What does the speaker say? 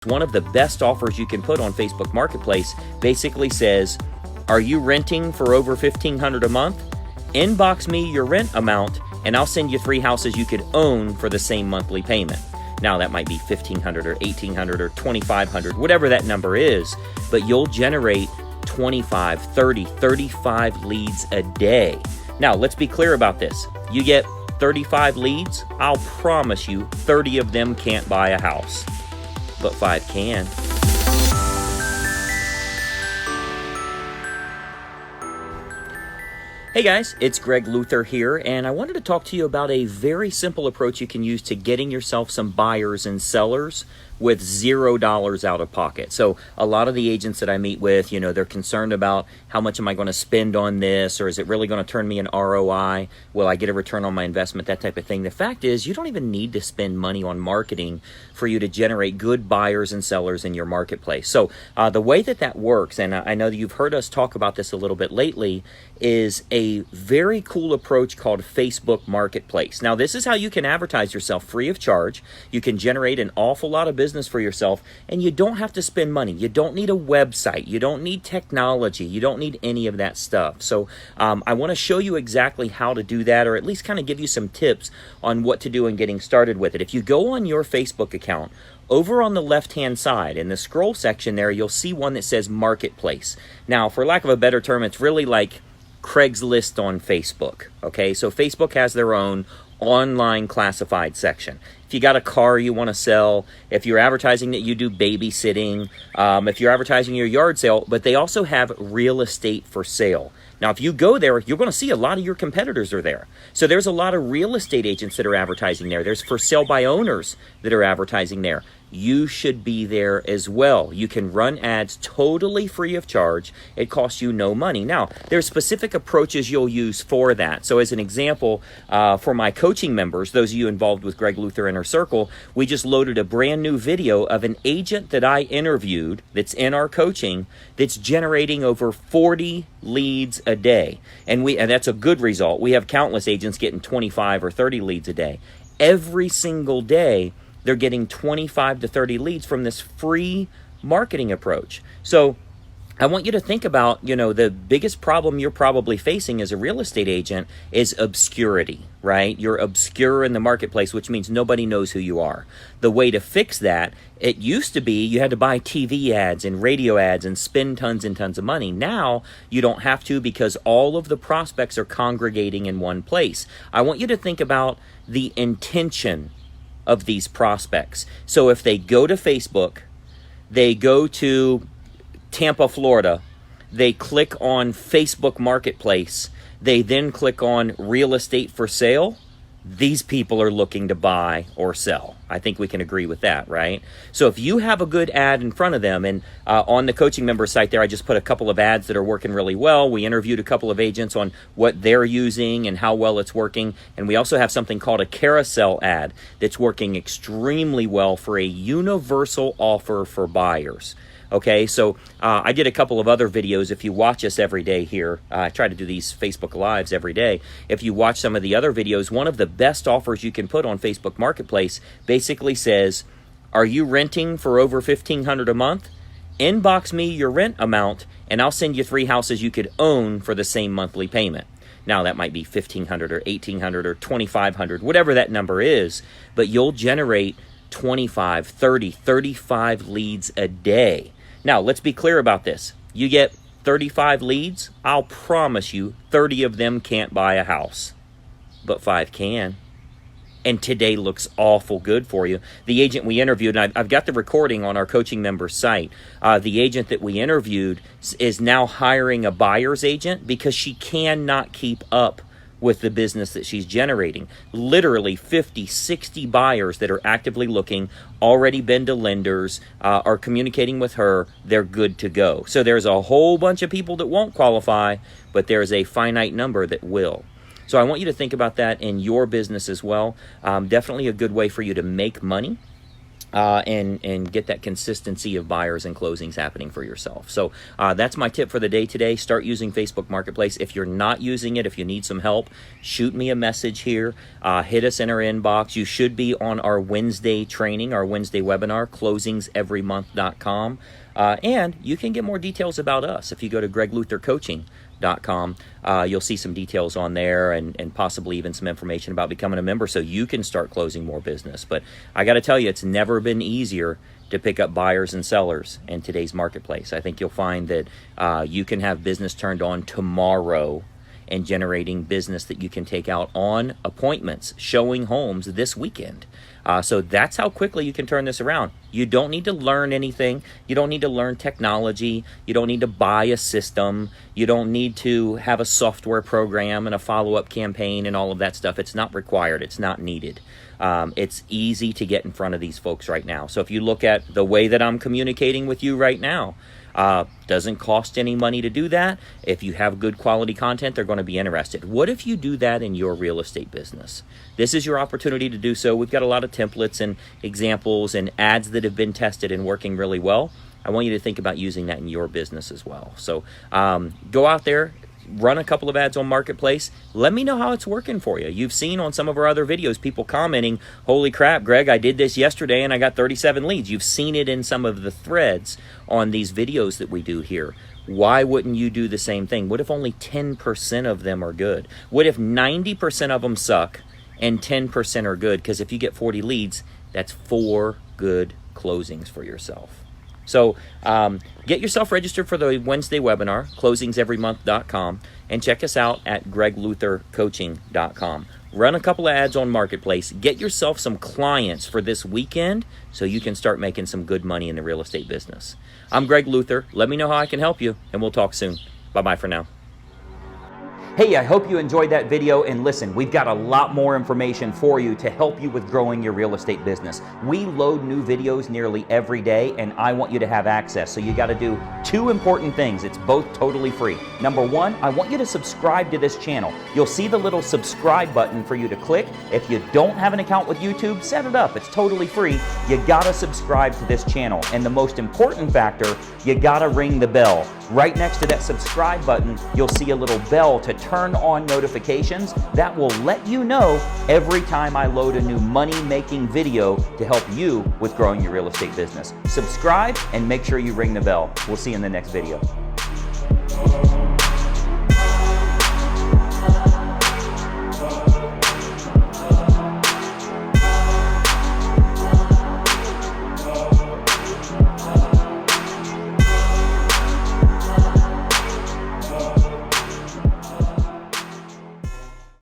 One of the best offers you can put on Facebook Marketplace basically says, are you renting for over $1,500 a month? Inbox me your rent amount and I'll send you 3 houses you could own for the same monthly payment. Now that might be $1,500 or $1,800 or $2,500, whatever that number is, but you'll generate 25, 30, 35 leads a day. Now let's be clear about this. You get 35 leads, I'll promise you 30 of them can't buy a house, but 5 can. Hey guys, it's Greg Luther here, and I wanted to talk to you about a very simple approach you can use to getting yourself some buyers and sellers with $0 out of pocket. So a lot of the agents that I meet with, they're concerned about how much am I going to spend on this, or is it really going to turn me an ROI? Will I get a return on my investment? That type of thing. The fact is, you don't even need to spend money on marketing for you to generate good buyers and sellers in your marketplace. So the way that works, and I know that you've heard us talk about this a little bit lately, is a very cool approach called Facebook Marketplace. Now, this is how you can advertise yourself free of charge. You can generate an awful lot of business for yourself, and you don't have to spend money. You don't need a website. You don't need technology. You don't need any of that stuff. So I want to show you exactly how to do that, or at least kind of give you some tips on what to do in getting started with it. If you go on your Facebook account, over on the left-hand side, in the scroll section there, you'll see one that says Marketplace. Now, for lack of a better term, it's really like Craigslist on Facebook, okay? So Facebook has their own online classified section. If you got a car you want to sell, if you're advertising that you do babysitting, if you're advertising your yard sale, but they also have real estate for sale. Now, if you go there, you're going to see a lot of your competitors are there. So there's a lot of real estate agents that are advertising there. There's for sale by owners that are advertising there. You should be there as well. You can run ads totally free of charge. It costs you no money. Now, there's specific approaches you'll use for that. So as an example, for my coaching members, those of you involved with Greg Luther Inner Circle, we just loaded a brand new video of an agent that I interviewed that's in our coaching that's generating over 40 leads a day. And that's a good result. We have countless agents getting 25 or 30 leads a day. Every single day, they're getting 25 to 30 leads from this free marketing approach. So I want you to think about, the biggest problem you're probably facing as a real estate agent is obscurity, right? You're obscure in the marketplace, which means nobody knows who you are. The way to fix that, it used to be you had to buy TV ads and radio ads and spend tons and tons of money. Now you don't have to, because all of the prospects are congregating in one place. I want you to think about the intention of these prospects. So if they go to Facebook, they go to Tampa, Florida, they click on Facebook Marketplace, they then click on real estate for sale, these people are looking to buy or sell. I think we can agree with that, right? So if you have a good ad in front of them, and on the coaching member site there, I just put a couple of ads that are working really well. We interviewed a couple of agents on what they're using and how well it's working. And we also have something called a carousel ad that's working extremely well for a universal offer for buyers. Okay, so I did a couple of other videos. If you watch us every day here, I try to do these Facebook Lives every day. If you watch some of the other videos, one of the best offers you can put on Facebook Marketplace basically says, are you renting for over $1,500 a month? Inbox me your rent amount and I'll send you 3 houses you could own for the same monthly payment. Now that might be $1,500 or $1,800 or $2,500, whatever that number is, but you'll generate 25, 30, 35 leads a day. Now, let's be clear about this. You get 35 leads, I'll promise you 30 of them can't buy a house, but 5 can. And today looks awful good for you. The agent we interviewed, and I've got the recording on our coaching member site, the agent that we interviewed is now hiring a buyer's agent because she cannot keep up with the business that she's generating. Literally 50, 60 buyers that are actively looking, already been to lenders, are communicating with her, they're good to go. So there's a whole bunch of people that won't qualify, but there's a finite number that will. So I want you to think about that in your business as well. Definitely a good way for you to make money. and get that consistency of buyers and closings happening for yourself. So that's my tip for the day today. Start using Facebook Marketplace. If you're not using it, if you need some help, shoot me a message here. Hit us in our inbox. You should be on our Wednesday training, our Wednesday webinar, closingseverymonth.com. And you can get more details about us if you go to gregluthercoaching.com. You'll see some details on there and possibly even some information about becoming a member so you can start closing more business. But I got to tell you, it's never been easier to pick up buyers and sellers in today's marketplace. I think you'll find that you can have business turned on tomorrow and generating business that you can take out on appointments, showing homes this weekend. So that's how quickly you can turn this around. You don't need to learn anything. You don't need to learn technology. You don't need to buy a system. You don't need to have a software program and a follow-up campaign and all of that stuff. It's not required. It's not needed. It's easy to get in front of these folks right now. So if you look at the way that I'm communicating with you right now, doesn't cost any money to do that. If you have good quality content, they're going to be interested. What if you do that in your real estate business? This is your opportunity to do so. We've got a lot of templates and examples and ads that have been tested and working really well. I want you to think about using that in your business as well. So go out there, run a couple of ads on Marketplace. Let me know how it's working for you. You've seen on some of our other videos people commenting, holy crap, Greg, I did this yesterday and I got 37 leads. You've seen it in some of the threads on these videos that we do here. Why wouldn't you do the same thing? What if only 10% of them are good? What if 90% of them suck and 10% are good? Because if you get 40 leads, that's 4 good closings for yourself. So get yourself registered for the Wednesday webinar, closingseverymonth.com, and check us out at gregluthercoaching.com. Run a couple of ads on Marketplace. Get yourself some clients for this weekend so you can start making some good money in the real estate business. I'm Greg Luther. Let me know how I can help you, and we'll talk soon. Bye-bye for now. Hey, I hope you enjoyed that video, and listen, we've got a lot more information for you to help you with growing your real estate business. We load new videos nearly every day, and I want you to have access. So you got to do 2 important things. It's both totally free. Number 1, I want you to subscribe to this channel. You'll see the little subscribe button for you to click. If you don't have an account with YouTube, set it up. It's totally free. You got to subscribe to this channel. And the most important factor, you got to ring the bell. Right next to that subscribe button, you'll see a little bell to turn on notifications. That will let you know every time I load a new money-making video to help you with growing your real estate business. Subscribe and make sure you ring the bell. We'll see you in the next video.